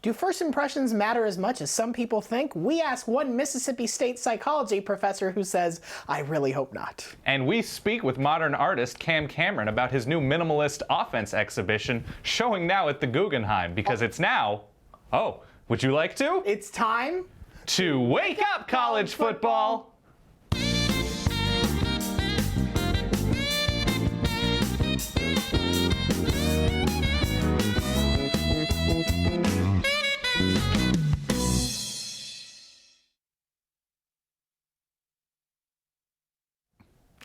Do first impressions matter as much as some people think? We ask one Mississippi State psychology professor who says, I really hope not. And we speak with modern artist Cam Cameron about his new minimalist offense exhibition showing now at the Guggenheim, because it's now, would you like to? It's time to wake up, college football!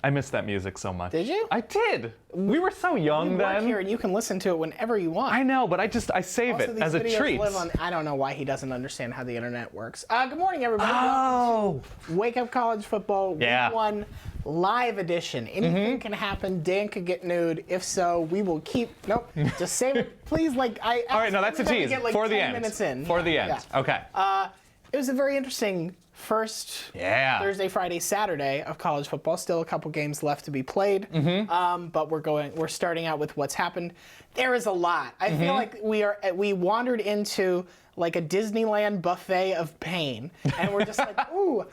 I missed that music so much. Did you? I did. We were so young then. You work here and you can listen to it whenever you want. I know, but I save it as a treat. I don't know why he doesn't understand how the internet works. Good morning, everybody. Oh. Wake Up College Football, Week 1 live edition. Anything can happen. Dan could get nude. If so, we will keep. Nope. Just save it, please. All right, no, that's a tease. For the end. Minutes in. For the end. Yeah. Okay. It was a very interesting first Thursday, Friday, Saturday of college football. Still a couple games left to be played, but we're starting out with what's happened. There is a lot. I feel like we wandered into like a Disneyland buffet of pain, and we're just like, ooh,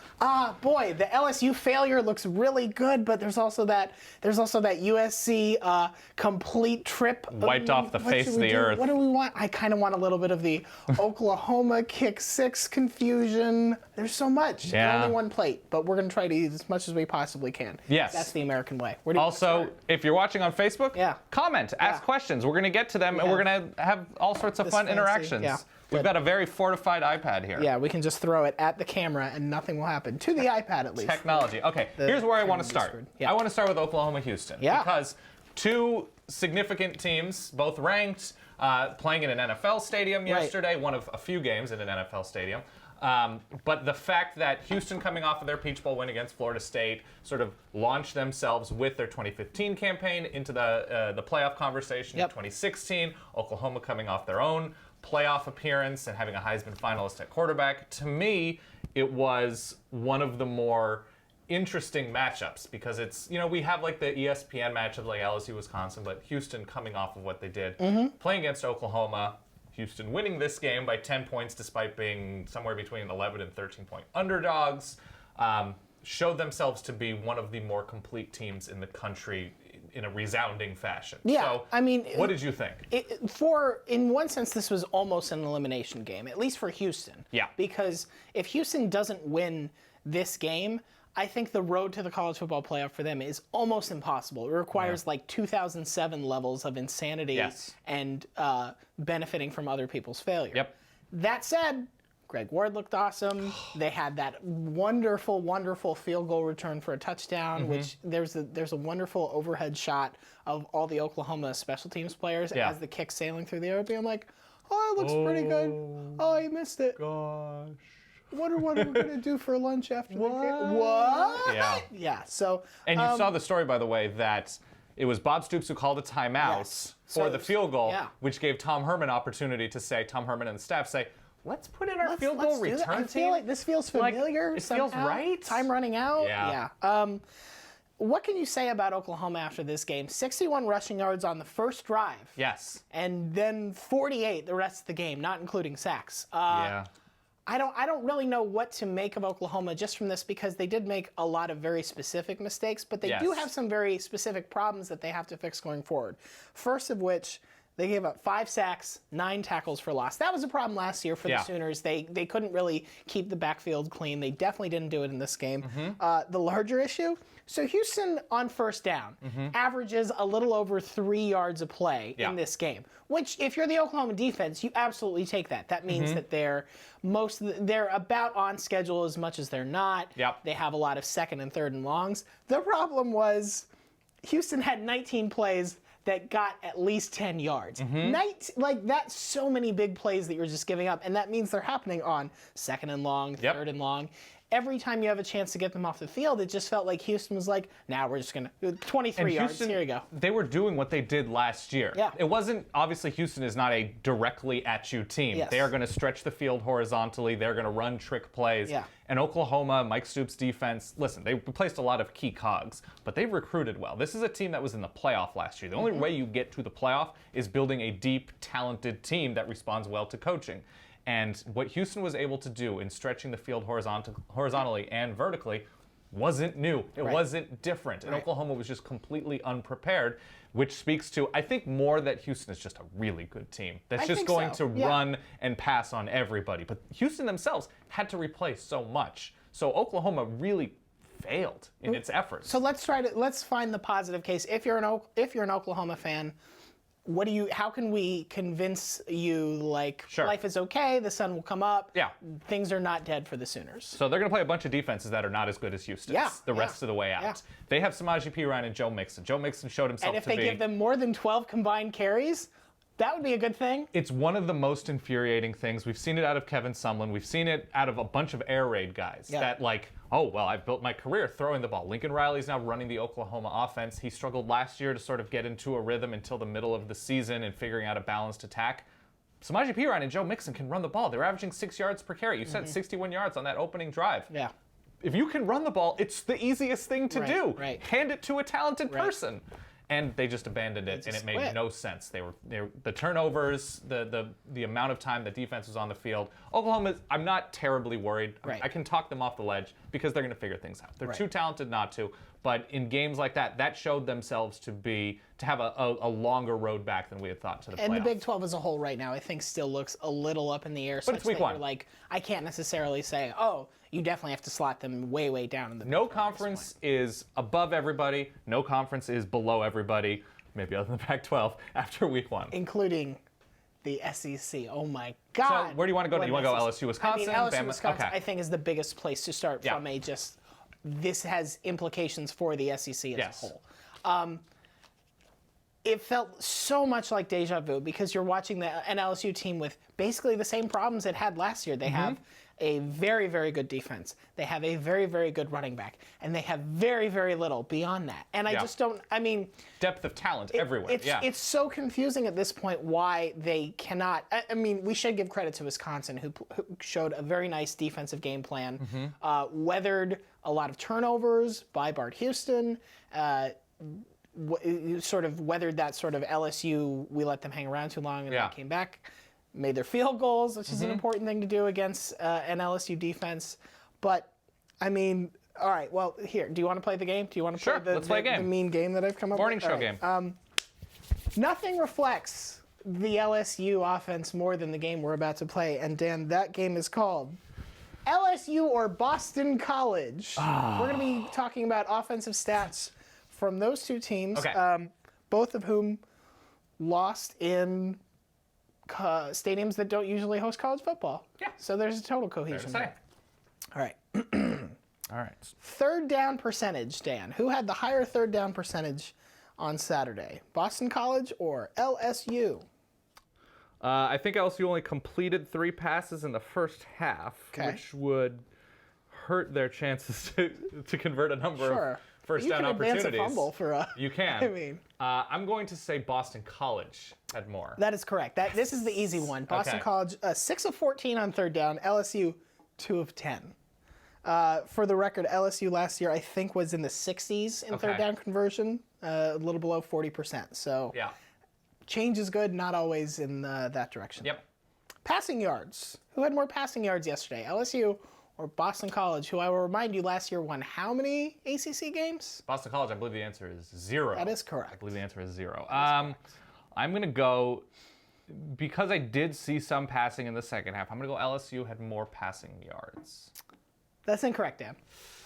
boy, the LSU failure looks really good, but there's also that USC complete trip wiped off the face of the earth. What do we want? I kind of want a little bit of the Oklahoma kick six confusion. There's so much. Yeah. Only one plate, but we're gonna try to eat as much as we possibly can. Yes. That's the American way. Also, if you're watching on Facebook, comment, ask Yeah. questions. We're gonna get to them, and we're gonna have all sorts of fun interactions. Yeah. We've got a very fortified iPad here. Yeah, we can just throw it at the camera and nothing will happen. To the iPad, at least. Technology. Okay, here's where I want to start. Yeah. I want to start with Oklahoma-Houston. Yeah. Because two significant teams, both ranked, playing in an NFL stadium yesterday, one of a few games in an NFL stadium. But the fact that Houston, coming off of their Peach Bowl win against Florida State, sort of launched themselves with their 2015 campaign into the playoff conversation in 2016. Oklahoma coming off their own playoff appearance and having a Heisman finalist at quarterback. To me, it was one of the more interesting matchups because it's, we have like the ESPN matchup like LSU, Wisconsin, but Houston coming off of what they did, playing against Oklahoma, Houston winning this game by 10 points despite being somewhere between 11 and 13-point underdogs, showed themselves to be one of the more complete teams in the country in a resounding fashion. Yeah, so, I mean, what did you think? In one sense, this was almost an elimination game, at least for Houston. Yeah. Because if Houston doesn't win this game, I think the road to the college football playoff for them is almost impossible. It requires like 2007 levels of insanity and benefiting from other people's failure. Yep. That said, Greg Ward looked awesome. They had that wonderful, wonderful field goal return for a touchdown, which there's a wonderful overhead shot of all the Oklahoma special teams players as the kick sailing through the air, being like, oh, it looks pretty good. Oh, he missed it. Gosh. Wonder what we're gonna do for lunch after the game. What? Yeah. Yeah. So. And you saw the story, by the way, that it was Bob Stoops who called a timeout for the field goal, which gave Tom Herman opportunity to say, Tom Herman and the staff say, let's put in our field goal return team. I feel like this feels familiar. It feels right. Time running out. Yeah. What can you say about Oklahoma after this game? 61 rushing yards on the first drive. Yes. And then 48 the rest of the game, not including sacks. I don't really know what to make of Oklahoma just from this because they did make a lot of very specific mistakes, but they do have some very specific problems that they have to fix going forward. First of which, they gave up 5 sacks, 9 tackles for loss. That was a problem last year for the Sooners. They couldn't really keep the backfield clean. They definitely didn't do it in this game. The larger issue, so Houston on first down averages a little over 3 yards a play in this game, which if you're the Oklahoma defense, you absolutely take that. That means that they're about on schedule as much as they're not. They have a lot of second and third and longs. The problem was Houston had 19 plays that got at least 10 yards. That's so many big plays that you're just giving up, and that means they're happening on second and long, third and long. Every time you have a chance to get them off the field, it just felt like Houston was like, now we're just going to 23 yards, here you go. They were doing what they did last year. It wasn't, obviously Houston is not a directly at you team. They are going to stretch the field horizontally. They're going to run trick plays. And Oklahoma, Mike Stoops' defense, listen, they replaced a lot of key cogs, but they recruited well. This is a team that was in the playoff last year. The only way you get to the playoff is building a deep, talented team that responds well to coaching. And what Houston was able to do in stretching the field horizontally and vertically wasn't new. It wasn't different. And Oklahoma was just completely unprepared, which speaks to, I think, more that Houston is just a really good team that's just going to run and pass on everybody. But Houston themselves had to replay so much. So Oklahoma really failed in its efforts. So let's find the positive case. If you're an Oklahoma fan, how can we convince you life is okay, the sun will come up, things are not dead for the Sooners? So they're going to play a bunch of defenses that are not as good as Houston's the rest of the way out. Yeah. They have Samaje Perine and Joe Mixon. Joe Mixon showed himself to be... And if they give them more than 12 combined carries, that would be a good thing. It's one of the most infuriating things. We've seen it out of Kevin Sumlin. We've seen it out of a bunch of air raid guys that oh, well, I've built my career throwing the ball. Lincoln Riley's now running the Oklahoma offense. He struggled last year to sort of get into a rhythm until the middle of the season and figuring out a balanced attack. Samaje Perine and Joe Mixon can run the ball. They're averaging 6 yards per carry. You said 61 yards on that opening drive. Yeah. If you can run the ball, it's the easiest thing to do. Right. Hand it to a talented person. And they just abandoned it, and it made no sense. They were the turnovers, the amount of time the defense was on the field. Oklahoma, I'm not terribly worried. I can talk them off the ledge because they're going to figure things out. They're too talented not to. But in games like that showed themselves to have a longer road back than we had thought to the playoffs. And the Big 12 as a whole right now, I think, still looks a little up in the air. But it's week one. I can't necessarily say, you definitely have to slot them way, way down in the Big 12. No conference is above everybody. No conference is below everybody, maybe other than the Pac-12, after week one. Including the SEC. Oh, my God. So where do you want to go? Do you want to go LSU, Wisconsin? LSU, Wisconsin, I think, is the biggest place to start from this has implications for the SEC as a whole. It felt so much like deja vu because you're watching an LSU team with basically the same problems it had last year. They have a very, very good defense. They have a very, very good running back. And they have very, very little beyond that. And I just don't, depth of talent everywhere. It's so confusing at this point why they cannot. We should give credit to Wisconsin, who showed a very nice defensive game plan, weathered a lot of turnovers by Bart Houston, sort of weathered that sort of LSU, we let them hang around too long and they came back, made their field goals, which is an important thing to do against an LSU defense. But, all right, well, here, do you want to play the game? Do you want to play the mean game that I've come up with? Morning show game. Nothing reflects the LSU offense more than the game we're about to play. And, Dan, that game is called LSU or Boston College. We're going to be talking about offensive stats from those two teams, both of whom lost in stadiums that don't usually host college football. Yeah. So there's a total cohesion there. All right. All right. Third down percentage, Dan. Who had the higher third down percentage on Saturday? Boston College or LSU? I think LSU only completed 3 passes in the first half, which would hurt their chances to convert a number of first down opportunities. You can advance a fumble for You can. I'm going to say Boston College had more. That is correct. This is the easy one. Boston College, 6 of 14 on third down. LSU, 2 of 10. For the record, LSU last year, I think, was in the 60s in third down conversion, a little below 40%. So change is good, not always in that direction. Yep. Passing yards. Who had more passing yards yesterday? LSU or Boston College, who I will remind you last year won how many ACC games? Boston College, I believe the answer is 0. That is correct. I believe the answer is 0. I'm going to go, because I did see some passing in the second half, I'm going to go LSU had more passing yards. That's incorrect, Dan.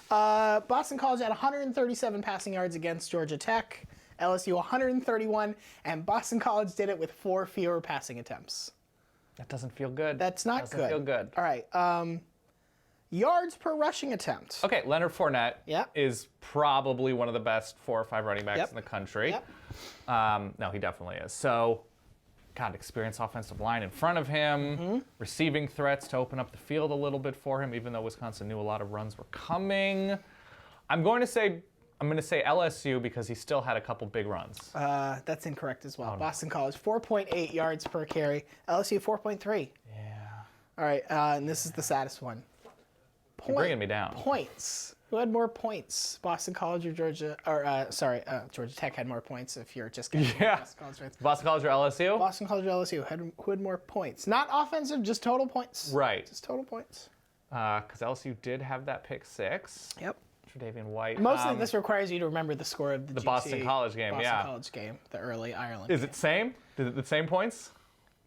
Boston College had 137 passing yards against Georgia Tech, LSU 131, and Boston College did it with 4 fewer passing attempts. That doesn't feel good. That's not good. Doesn't feel good. All right. Yards per rushing attempt. Okay, Leonard Fournette is probably one of the best 4 or 5 running backs in the country. No, he definitely is. So, God, experienced offensive line in front of him, receiving threats to open up the field a little bit for him, even though Wisconsin knew a lot of runs were coming. I'm going to say LSU because he still had a couple big runs. That's incorrect as well. Boston College, 4.8 yards per carry. LSU, 4.3. Yeah. All right, and this is the saddest one. You're bringing me down. Points Who had more points? Boston College or Georgia? Or Georgia Tech had more points. If you're just getting Boston College fans. Boston College or LSU? Boston College or LSU who had more points? Not offensive, just total points. Right. Just total points. Because LSU did have that pick 6. Yep. Tre'Davious White. Mostly this requires you to remember the score of the Boston College game. Boston College game, the early Ireland. Is it same? Is it the same points?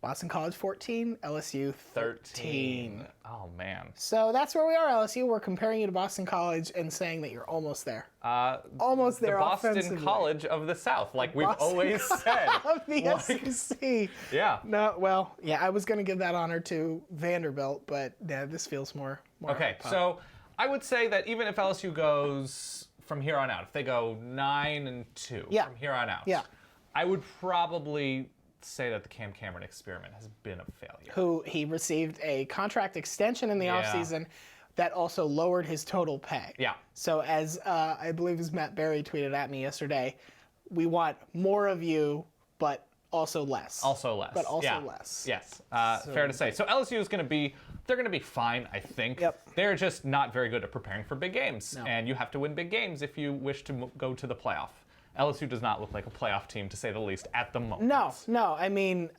Boston College 14, LSU 13. Oh, man. So that's where we are, LSU. We're comparing you to Boston College and saying that you're almost there. Almost there. The Boston College of the South, like we've always said. Of the SEC. Yeah. No, well, yeah, I was going to give that honor to Vanderbilt, but yeah, this feels more okay, so I would say that even if LSU goes from here on out, if they go 9-2 from here on out, I would probably say that the Cam Cameron experiment has been a failure. He received a contract extension in the offseason that also lowered his total pay. Yeah. So as I believe as Matt Berry tweeted at me yesterday, we want more of you, but also less. Also less. But also less. Yes. Fair to say. So LSU is going to be, they're going to be fine, I think. Yep. They're just not very good at preparing for big games. No. And you have to win big games if you wish to go to the playoff. LSU does not look like a playoff team, to say the least, at the moment. No. I mean,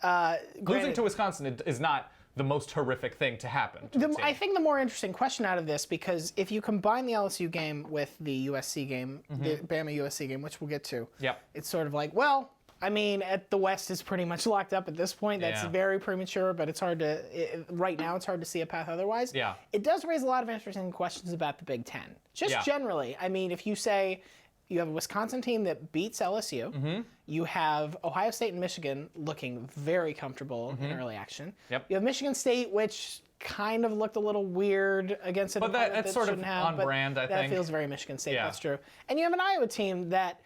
losing to Wisconsin is not the most horrific thing to happen. I think the more interesting question out of this, because if you combine the LSU game with the USC game, the Bama USC game, which we'll get to, it's sort of like, well, I mean, the West is pretty much locked up at this point. That's very premature, but it's hard to, right now, it's hard to see a path otherwise. Yeah. It does raise a lot of interesting questions about the Big Ten. Just generally. I mean, if you say, you have a Wisconsin team that beats LSU. You have Ohio State and Michigan looking very comfortable in early action. Yep. You have Michigan State, which kind of looked a little weird against an opponent that's sort of on brand, I think. That feels very Michigan State, that's true. And you have an Iowa team that,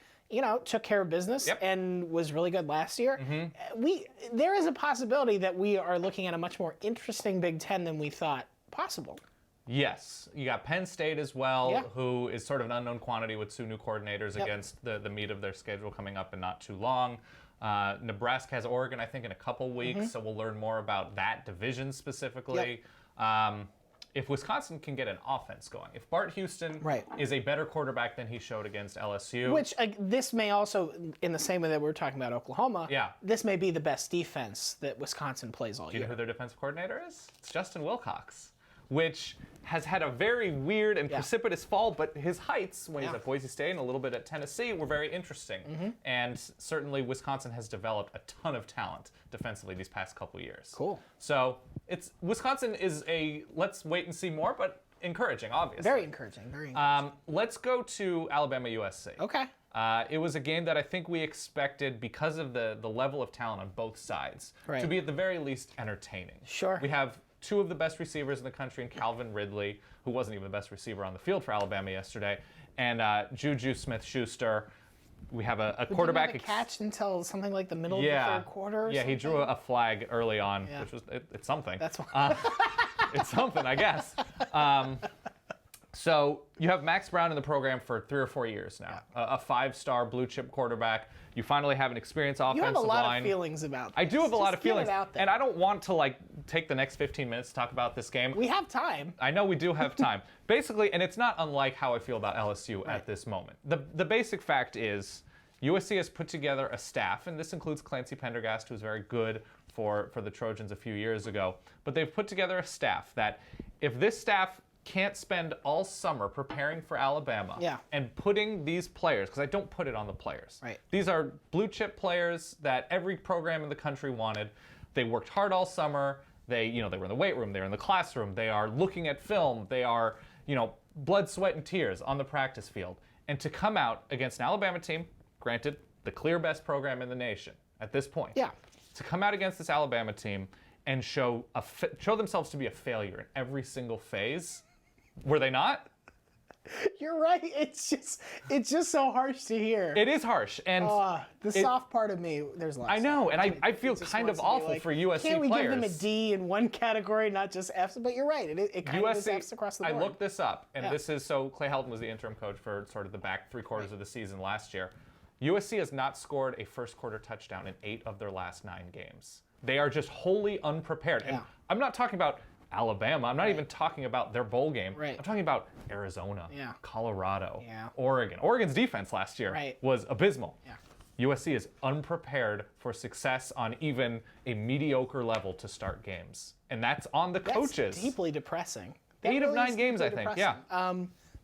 took care of business and was really good last year. There is a possibility that we are looking at a much more interesting Big Ten than we thought possible. Yes. You got Penn State as well, who is sort of an unknown quantity with 2 new coordinators against the meat of their schedule coming up in not too long. Nebraska has Oregon, I think, in a couple weeks, so we'll learn more about that division specifically. If Wisconsin can get an offense going, if Bart Houston is a better quarterback than he showed against LSU. Which this may also, in the same way that we're talking about Oklahoma, this may be the best defense that Wisconsin plays all year. Do you know who their defensive coordinator is? It's Justin Wilcox, which has had a very weird and precipitous fall, but his heights, when he's at Boise State and a little bit at Tennessee, were very interesting. And certainly Wisconsin has developed a ton of talent defensively these past couple years. Cool. So Wisconsin is let's wait and see more, but encouraging, obviously. Very encouraging, very encouraging. Let's go to Alabama USC. Okay. It was a game that I think we expected, because of the level of talent on both sides, to be at the very least entertaining. Sure. We have 2 of the best receivers in the country in Calvin Ridley, who wasn't even the best receiver on the field for Alabama yesterday, and Juju Smith-Schuster. We have a quarterback. Didn't have a catch until something like the middle of the third quarter or something? He drew a flag early on, which was it's something. That's why. It's something, I guess. So you have Max Brown in the program for 3 or 4 years now, a 5-star blue chip quarterback. You finally have an experienced offensive line. You have a lot of feelings about this. I do have a lot of feelings, get it out there. and I don't want to take the next 15 minutes to talk about this game. We have time. I know we do have time. Basically, and it's not unlike how I feel about LSU at this moment. The basic fact is USC has put together a staff, and this includes Clancy Pendergast, who was very good for the Trojans a few years ago. But they've put together a staff that, if this staff can't spend all summer preparing for Alabama and putting these players, because I don't put it on the players. These are blue chip players that every program in the country wanted. They worked hard all summer. They were in the weight room. They were in the classroom. They are looking at film. They are, blood, sweat, and tears on the practice field. And to come out against an Alabama team, granted, the clear best program in the nation at this point. To come out against this Alabama team and show themselves to be a failure in every single phase. Were they not? You're right. It's just so harsh to hear. It is harsh, and soft part of me. There's lots. I know, and I feel kind of awful for USC players. Can't we give them a D in one category, not just F's? But you're right. It kind of is F's across the board. I looked this up, and this is so. Clay Helton was the interim coach for sort of the back 3 quarters of the season last year. USC has not scored a first quarter touchdown in 8 of their last 9 games. They are just wholly unprepared, and I'm not talking about Alabama. I'm not even talking about their bowl game. Right. I'm talking about Arizona, Yeah. Colorado, Yeah. Oregon. Oregon's defense last year was abysmal. Yeah. USC is unprepared for success on even a mediocre level to start games. And that's on the coaches. That's deeply depressing. 8 of 9 games, I think. Depressing. Yeah.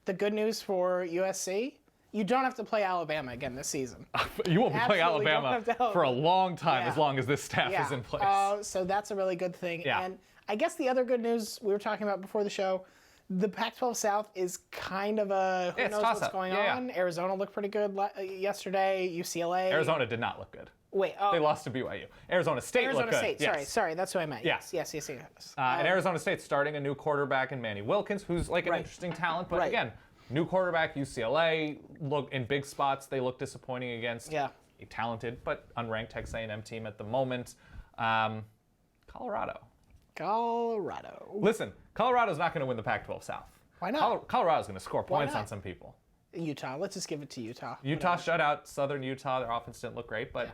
The good news for USC, you don't have to play Alabama again this season. You won't be playing Absolutely don't Alabama have to help. for a long time, Yeah. as long as this staff is in place. So that's a really good thing. Yeah. And I guess the other good news we were talking about before the show, the Pac-12 South is kind of a who it's knows what's toss-up. going Yeah, on. Arizona looked pretty good yesterday. UCLA. Arizona did not look good. Wait. They lost to BYU. Arizona State Arizona looked State. good. Yes. Sorry. That's what I meant. Yeah. Yes. And Arizona State's starting a new quarterback in Manny Wilkins, who's like an interesting talent. But again, new quarterback, UCLA, look in big spots. They look disappointing against a talented but unranked Texas A&M team at the moment. Colorado. Listen, Colorado's not going to win the Pac-12 South. Why not? Colorado's going to score points not? on some people. Utah. Let's just give it to Utah. Utah shut out Southern Utah. Their offense didn't look great, but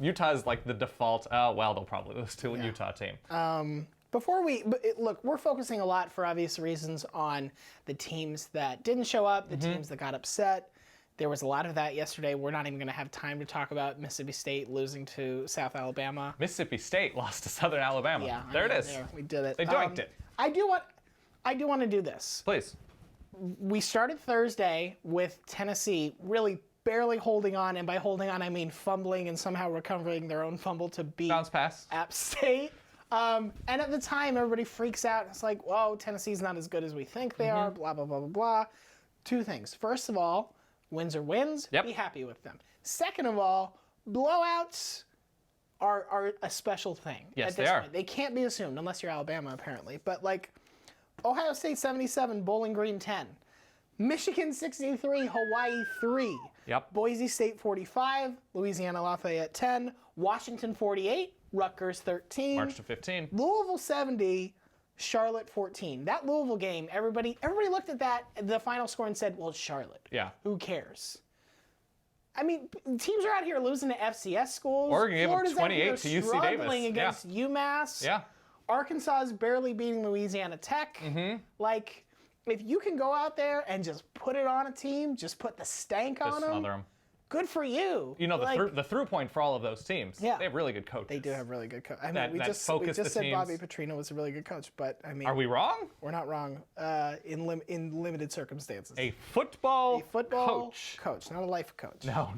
Utah is like the default. Oh well, they'll probably lose to a Utah team. Before we look, we're focusing a lot for obvious reasons on the teams that didn't show up, the teams that got upset. There was a lot of that yesterday. We're not even going to have time to talk about Mississippi State losing to South Alabama. Mississippi State lost to Southern Alabama. Yeah, there it is. We did it. They doinked it. I do want to do this. Please. We started Thursday with Tennessee really barely holding on, and by holding on I mean fumbling and somehow recovering their own fumble to beat Bounce pass. App State. And at the time, everybody freaks out. It's like, whoa, Tennessee's not as good as we think they are, blah, blah, blah, blah, blah. Two things. First of all, wins are wins. Yep. Be happy with them. Second of all, blowouts are a special thing. Yes, at this they are. point. They can't be assumed, unless you're Alabama, apparently. But, like, Ohio State 77, Bowling Green 10. Michigan 63, Hawaii 3. Yep. Boise State 45, Louisiana Lafayette 10. Washington 48, Rutgers 13. March to 15. Louisville 70, Charlotte 14. That Louisville game, everybody looked at that, the final score, and said, well, it's Charlotte. Yeah. Who cares? I mean, teams are out here losing to FCS schools. Oregon gave up Florida's 28 to UC Davis. struggling against UMass. Yeah. Arkansas is barely beating Louisiana Tech. Like, if you can go out there and just put it on a team, just put the stank on them, Smother them. good for you. You know, Like, the through point for all of those teams, Yeah. they have really good coaches. they do have really good coaches. I mean, That we just focus the said teams. Bobby Petrino was a really good coach, but I mean, Are we wrong? we're not wrong in limited circumstances. A football coach, not a life coach. No.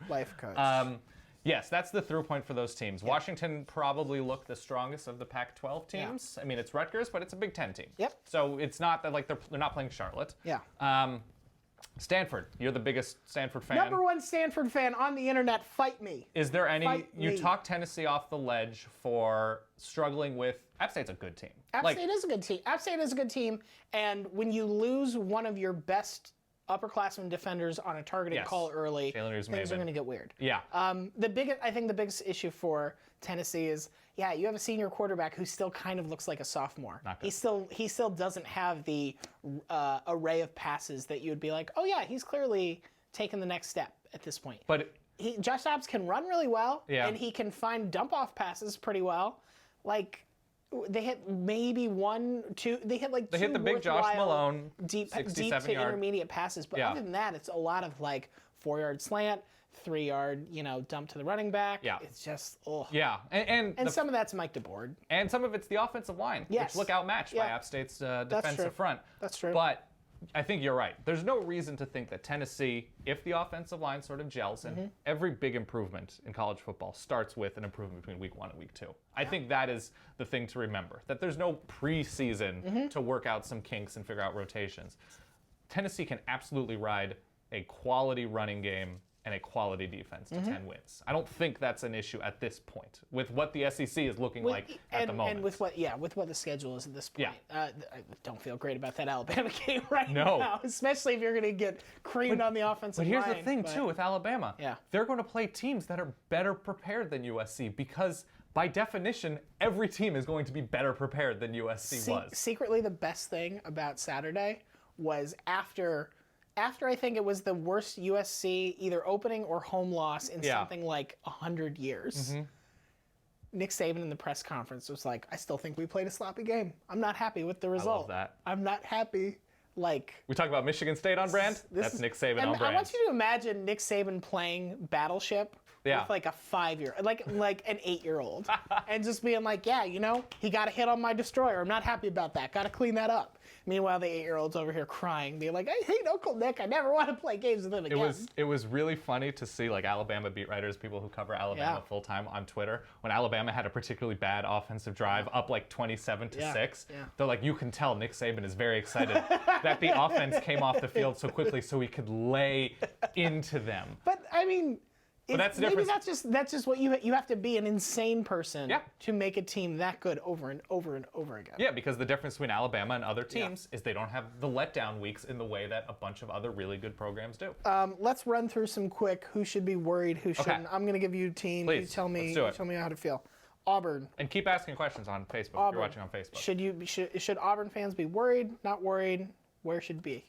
Life coach. Yes, that's the through point for those teams. Washington probably looked the strongest of the Pac-12 teams. I mean, it's Rutgers, but it's a Big Ten team. Yep. So it's not that like they're not playing Charlotte. Yeah. Stanford, you're the biggest Stanford fan. Number one Stanford fan on the internet, fight me. Is there any? Fight You me. talk Tennessee off the ledge for struggling with. App State's a good team. App State is a good team. App State is a good team, and when you lose one of your best upperclassmen defenders on a targeted call early, things are going to get weird. Yeah. I think the biggest issue for Tennessee is, you have a senior quarterback who still kind of looks like a sophomore. Not good. He still doesn't have the array of passes that you would be like, oh yeah, he's clearly taken the next step at this point. But Josh Dobbs can run really well, Yeah. and he can find dump-off passes pretty well. Like, they hit maybe one, two. They hit like they two hit the big Josh worthwhile Malone deep to 67-yard. intermediate passes. But other than that, it's a lot of like 4-yard slant, 3-yard, dump to the running back. Yeah. It's just, ugh. Yeah, and some of that's Mike DeBoard. And some of it's the offensive line, Yes. which look outmatched by App State's defensive true. front. That's true. But I think you're right. There's no reason to think that Tennessee, if the offensive line sort of gels, and every big improvement in college football starts with an improvement between week 1 and week 2. I think that is the thing to remember, that there's no preseason to work out some kinks and figure out rotations. Tennessee can absolutely ride a quality running game and a quality defense to 10 wins. I don't think that's an issue at this point with what the SEC is looking like at the moment. And with what the schedule is at this point. I don't feel great about that Alabama game right No. now, especially if you're going to get creamed on the offensive line. But here's the thing, too, with Alabama. Yeah. They're going to play teams that are better prepared than USC because, by definition, every team is going to be better prepared than USC was. Secretly, the best thing about Saturday was after I think it was the worst USC either opening or home loss in something like 100 years. Nick Saban in the press conference was like, I still think we played a sloppy game. I'm not happy with the result. I love that. I'm not happy. Like, we talk about Michigan State on brand. That's Nick Saban on brand. I want you to imagine Nick Saban playing Battleship with like a 5-year, like an 8-year-old, and just being like, yeah, you know, he got a hit on my destroyer. I'm not happy about that. Got to clean that up. Meanwhile, the 8-year-old's over here crying, being like, I hate Uncle Nick. I never want to play games with him again. It was really funny to see like Alabama beat writers, people who cover Alabama full time on Twitter, when Alabama had a particularly bad offensive drive, up like 27-6. They're like, you can tell Nick Saban is very excited that the offense came off the field so quickly so he could lay into them. But I mean, that's maybe that's just what you have to be an insane person to make a team that good over and over and over again. Yeah, because the difference between Alabama and other teams is they don't have the letdown weeks in the way that a bunch of other really good programs do. Let's run through some quick who should be worried, who shouldn't. I'm going to give you a team. Please, you tell me how to feel. Auburn. And keep asking questions on Facebook if you're watching on Facebook. Should Auburn fans be worried, not worried? Where should be?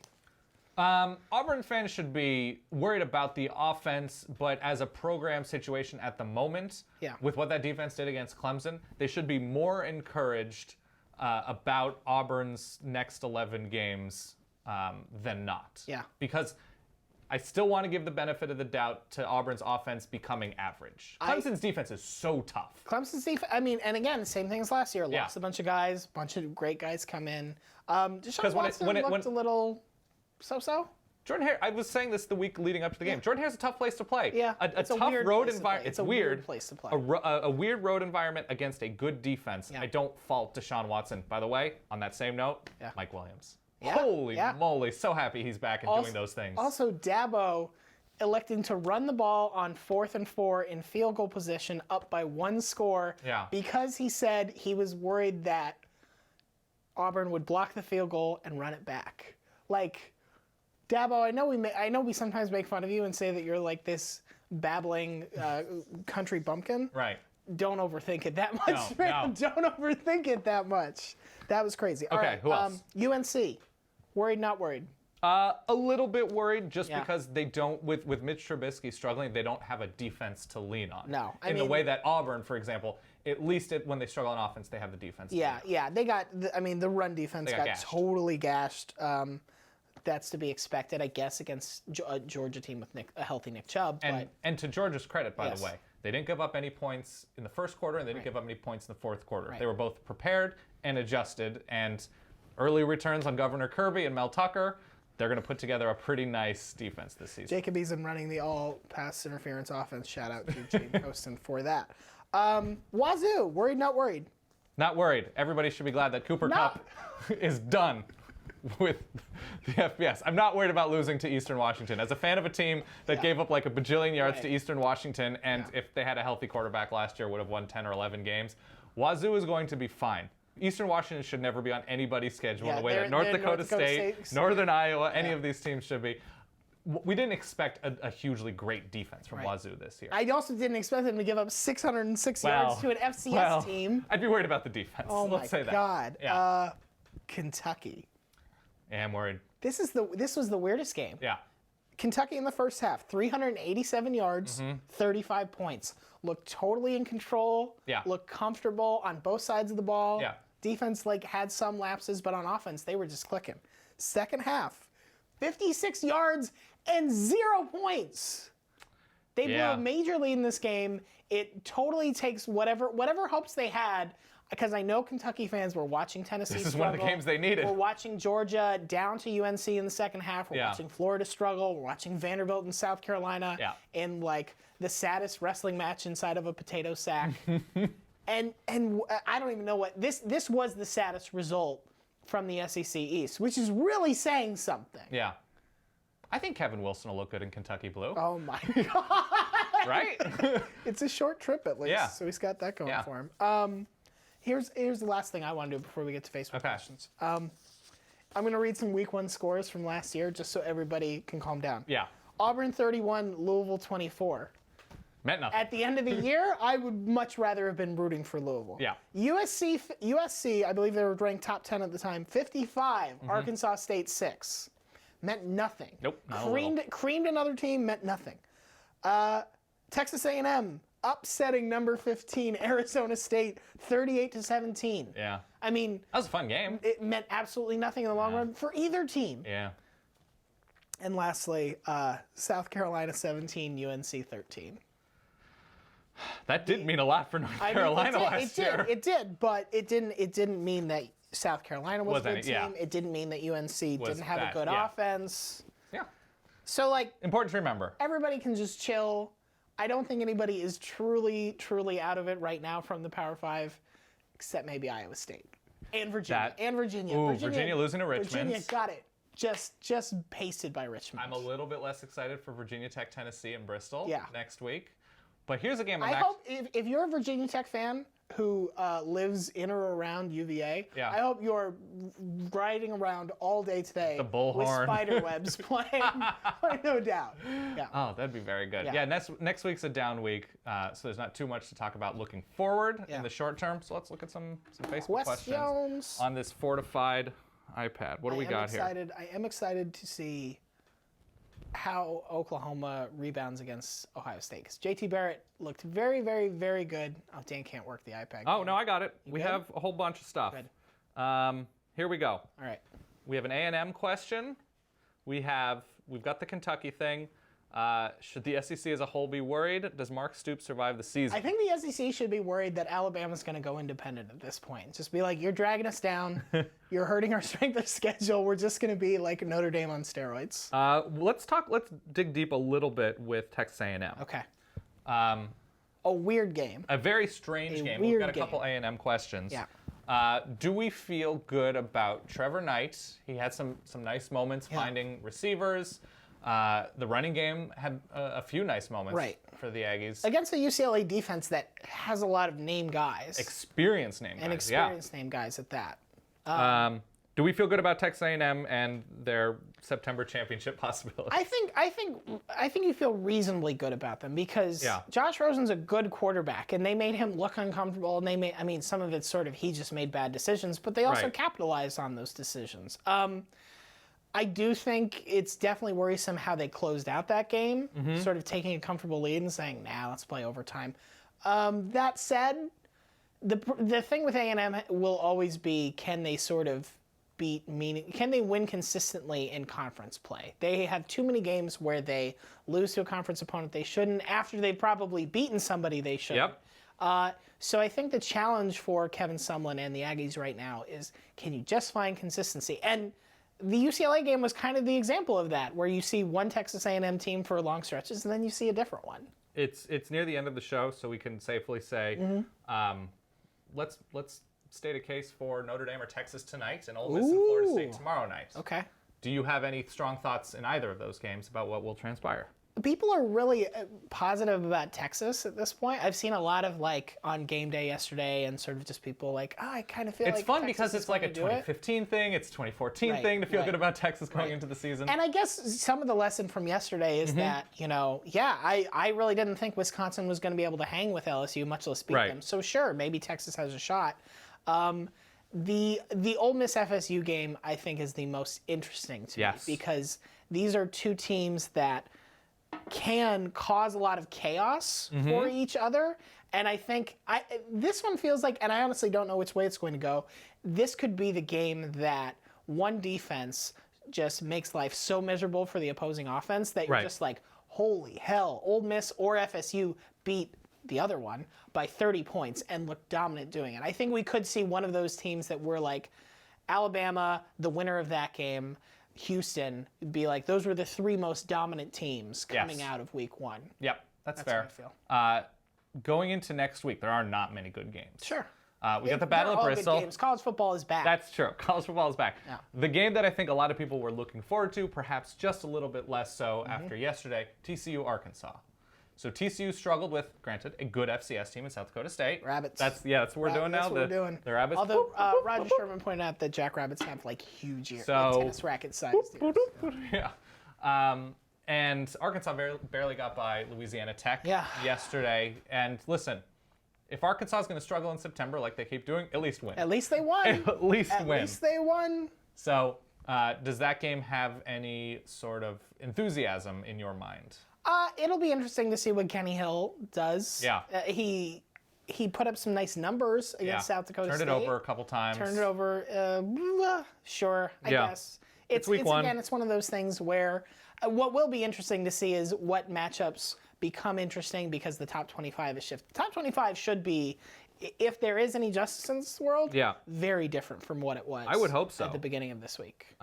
Auburn fans should be worried about the offense, but as a program situation at the moment, with what that defense did against Clemson, they should be more encouraged about Auburn's next 11 games than not. Yeah. Because I still want to give the benefit of the doubt to Auburn's offense becoming average. Clemson's defense is so tough. Clemson's defense, I mean, and again, same thing as last year. Lost a bunch of guys, bunch of great guys come in. Deshaun Watson looked a little so-so. Jordan Hare, I was saying this the week leading up to the game. Jordan Hare's a tough place to play. Yeah, a tough road environment. It's a weird place to play. A weird road environment against a good defense. I don't fault Deshaun Watson. By the way, on that same note, Mike Williams. Holy moly, so happy he's back and doing those things. Also, Dabo electing to run the ball on 4th and 4 in field goal position up by 1 score because he said he was worried that Auburn would block the field goal and run it back. Like, Dabo, I know we sometimes make fun of you and say that you're like this babbling country bumpkin. Right. Don't overthink it that much. No. Don't overthink it that much. That was crazy. Okay, all right, who else? UNC. Worried, not worried? A little bit worried just because they don't, with Mitch Trubisky struggling, they don't have a defense to lean on. No. In the way that Auburn, for example, at least when they struggle on offense, they have the defense. They got, the run defense got totally gashed. That's to be expected, I guess, against a Georgia team with a healthy Nick Chubb. And to Georgia's credit, by the way, they didn't give up any points in the first quarter, and they didn't give up any points in the fourth quarter. They were both prepared and adjusted, and early returns on Governor Kirby and Mel Tucker, they're going to put together a pretty nice defense this season. Jacob Eason running the all-pass interference offense. Shout out to Jane Poston for that. Wazoo, worried, not worried? Not worried. Everybody should be glad that Cooper Kupp is done with the FBS. I'm not worried about losing to Eastern Washington. As a fan of a team that gave up like a bajillion yards to Eastern Washington, and if they had a healthy quarterback last year, would have won 10 or 11 games, Wazoo is going to be fine. Eastern Washington should never be on anybody's schedule in the way that North Dakota State, Northern Iowa, any of these teams should be. We didn't expect a hugely great defense from Wazoo this year. I also didn't expect them to give up 606 yards to an FCS team. I'd be worried about the defense. Oh Let's say my God. Yeah. Kentucky. Yeah, I'm worried. This was the weirdest game. Yeah. Kentucky in the first half, 387 yards, 35 points. Looked totally in control. Yeah. Looked comfortable on both sides of the ball. Yeah. Defense had some lapses, but on offense they were just clicking. Second half, 56 yards and 0 points. They blew a major lead in this game. It totally takes whatever hopes they had, because I know Kentucky fans were watching Tennessee struggle. This is one of the games they needed. We're watching Georgia down to UNC in the second half. We're watching Florida struggle. We're watching Vanderbilt and South Carolina in like the saddest wrestling match inside of a potato sack. and I don't even know what this was, the saddest result from the SEC East, which is really saying something. Yeah. I think Kevin Wilson will look good in Kentucky blue. Oh my God. Right? It's a short trip at least, so he's got that going for him. Here's the last thing I want to do before we get to Facebook questions. I'm going to read some Week 1 scores from last year just so everybody can calm down. Yeah. Auburn 31, Louisville 24. Meant nothing. At the end of the year, I would much rather have been rooting for Louisville. Yeah. USC, I believe they were ranked top 10 at the time, 55. Arkansas State 6. Meant nothing. Nope. Creamed another team, meant nothing. Texas A&M upsetting number 15 Arizona State 38-17. Yeah. I mean, that was a fun game. It meant absolutely nothing in the long run for either team. Yeah. And lastly, South Carolina 17, UNC 13. That did mean a lot for North Carolina last year. It did, but it didn't mean that South Carolina was a good team. Yeah. It didn't mean that UNC didn't have a good offense. Yeah. So, like, important to remember. Everybody can just chill. I don't think anybody is truly out of it right now from the Power 5, except maybe Iowa State and Virginia. Ooh, Virginia losing to Richmond. Virginia got it. Just pasted by Richmond. I'm a little bit less excited for Virginia Tech, Tennessee, and Bristol next week. But here's a game I hope if you're a Virginia Tech fan who lives in or around UVA, I hope you're riding around all day today the bullhorn with spider webs playing. No doubt. Yeah. Oh, that'd be very good. Yeah, next week's a down week, so there's not too much to talk about looking forward in the short term. So let's look at some Facebook questions on this fortified iPad. What do we got here? I am excited to see how Oklahoma rebounds against Ohio State, because JT Barrett looked very, very, very good. Oh, Dan can't work the iPad. Oh, no, I got it. We have a whole bunch of stuff. Here we go. All right. We have an A&M question. We've got the Kentucky thing. Should the SEC as a whole be worried? Does Mark Stoops survive the season? I think the SEC should be worried that Alabama's going to go independent at this point. Just be like, you're dragging us down. You're hurting our strength of schedule. We're just going to be like Notre Dame on steroids. Let's dig deep a little bit with Texas A&M. Okay. A weird game. A very strange game. We've got a couple A&M questions. Yeah. Do we feel good about Trevor Knight? He had some nice moments finding receivers. The running game had a few nice moments for the Aggies. Against a UCLA defense that has a lot of name guys. Experienced name guys at that. Do we feel good about Texas A&M and their September championship possibility? I think you feel reasonably good about them, because Josh Rosen's a good quarterback, and they made him look uncomfortable, and some of it's sort of he just made bad decisions, but they also capitalized on those decisions. I do think it's definitely worrisome how they closed out that game, sort of taking a comfortable lead and saying, let's play overtime. That said, the thing with A&M will always be, can they sort of can they win consistently in conference play? They have too many games where they lose to a conference opponent they shouldn't, after they've probably beaten somebody they shouldn't. So I think the challenge for Kevin Sumlin and the Aggies right now is, can you just find consistency? And the UCLA game was kind of the example of that, where you see one Texas A&M team for long stretches, and then you see a different one. It's near the end of the show, so we can safely say, let's state a case for Notre Dame or Texas tonight, and Ole Miss and Florida State tomorrow night. Okay. Do you have any strong thoughts in either of those games about what will transpire? People are really positive about Texas at this point. I've seen a lot of on game day yesterday, and sort of just people I kind of feel it's fun because it's like a 2015 thing, it's a 2014 thing to feel good about Texas going into the season. And I guess some of the lesson from yesterday is that, I really didn't think Wisconsin was going to be able to hang with LSU, much less beat them. So sure, maybe Texas has a shot. The Ole Miss FSU game, I think, is the most interesting to me, because these are two teams that can cause a lot of chaos for each other. And I think this one feels like, and I honestly don't know which way it's going to go, this could be the game that one defense just makes life so miserable for the opposing offense that you're just like, holy hell, Ole Miss or FSU beat the other one by 30 points and look dominant doing it. I think we could see one of those teams that were like Alabama, the winner of that game, Houston, be like, those were the three most dominant teams coming out of week one. Yep, that's fair. How I feel. Going into next week, there are not many good games. Sure. We got the Battle of Bristol. Good games. College football is back. That's true. College football is back. Yeah. The game that I think a lot of people were looking forward to, perhaps just a little bit less so after yesterday, TCU Arkansas. So TCU struggled with, granted, a good FCS team in South Dakota State. Rabbits. That's what we're doing now. That's what we're doing. The Rabbits. Although Roger Sherman pointed out that Jackrabbits have huge ears, tennis racket sized ears. Yeah. And Arkansas barely got by Louisiana Tech yesterday. And listen, if Arkansas is going to struggle in September like they keep doing, at least win. At least they won. At least they won. So does that game have any sort of enthusiasm in your mind? It'll be interesting to see what Kenny Hill does. Yeah. He put up some nice numbers against South Dakota State. Turned it over a couple times. Turned it over. Sure, I guess. It's week one. Again, it's one of those things where what will be interesting to see is what matchups become interesting because the top 25 is shifted. The top 25 should be, if there is any justice in this world, very different from what it was. I would hope so. At the beginning of this week.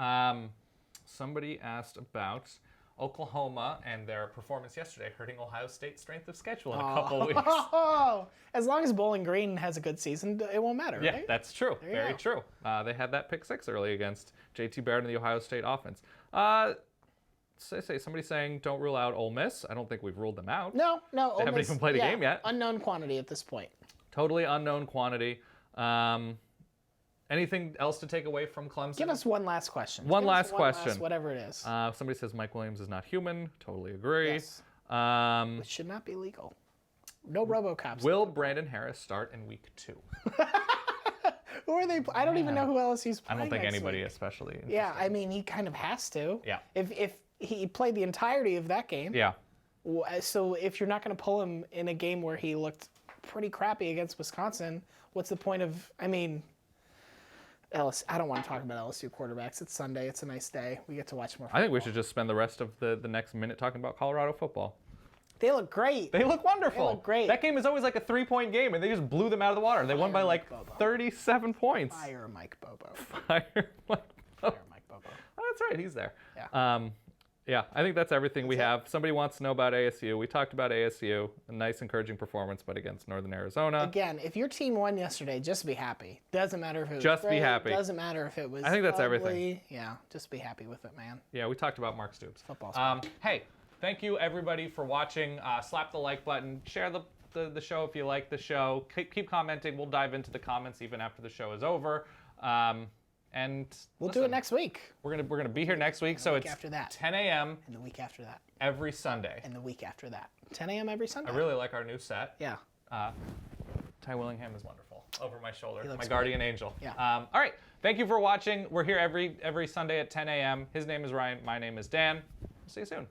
Somebody asked about Oklahoma and their performance yesterday hurting Ohio State's strength of schedule in a couple weeks. As long as Bowling Green has a good season, it won't matter, Yeah, right? that's true. Very true. They had that pick six early against JT Barrett and the Ohio State offense. Somebody saying don't rule out Ole Miss. I don't think we've ruled them out. No. They haven't even played a game yet. Unknown quantity at this point. Totally unknown quantity. Anything else to take away from Clemson? Give us one last question. One last question. Whatever it is. Somebody says Mike Williams is not human. Totally agree. Yes. It should not be legal. No RoboCops. Will Brandon Harris start in week 2? Who are they? I don't even know who LSU's playing. I don't think next anybody week. especially. Yeah, I mean, he kind of has to. Yeah. If he played the entirety of that game. Yeah. So if you're not going to pull him in a game where he looked pretty crappy against Wisconsin, what's the point of? I mean, I don't want to talk about LSU quarterbacks. It's Sunday. It's a nice day. We get to watch more football. I think we should just spend the rest of the next minute talking about Colorado football. They look great. They look wonderful. They look great. That game is always like a 3-point game, and they just blew them out of the water. They won by like 37 points. Fire Mike Bobo. Fire Mike Bobo. Oh, that's right. He's there. Yeah. I think that's everything we have. Somebody wants to know about ASU. We talked about ASU. A nice, encouraging performance, but against Northern Arizona. Again, if your team won yesterday, just be happy. Doesn't matter if it was Just great, be happy. Doesn't matter if it was I think that's ugly. everything. Yeah, just be happy with it, man. Yeah, we talked about Mark Stoops. Football's hey, thank you, everybody, for watching. Slap the like button. Share the show if you like the show. Keep commenting. We'll dive into the comments even after the show is over. And we'll do it next week. We're gonna be here next week. So it's after that. 10 a.m. And the week after that. Every Sunday. And the week after that. 10 a.m. every Sunday. I really like our new set. Yeah. Ty Willingham is wonderful. Over my shoulder. My great. guardian angel. Yeah. All right. Thank you for watching. We're here every Sunday at 10 a.m. His name is Ryan. My name is Dan. See you soon.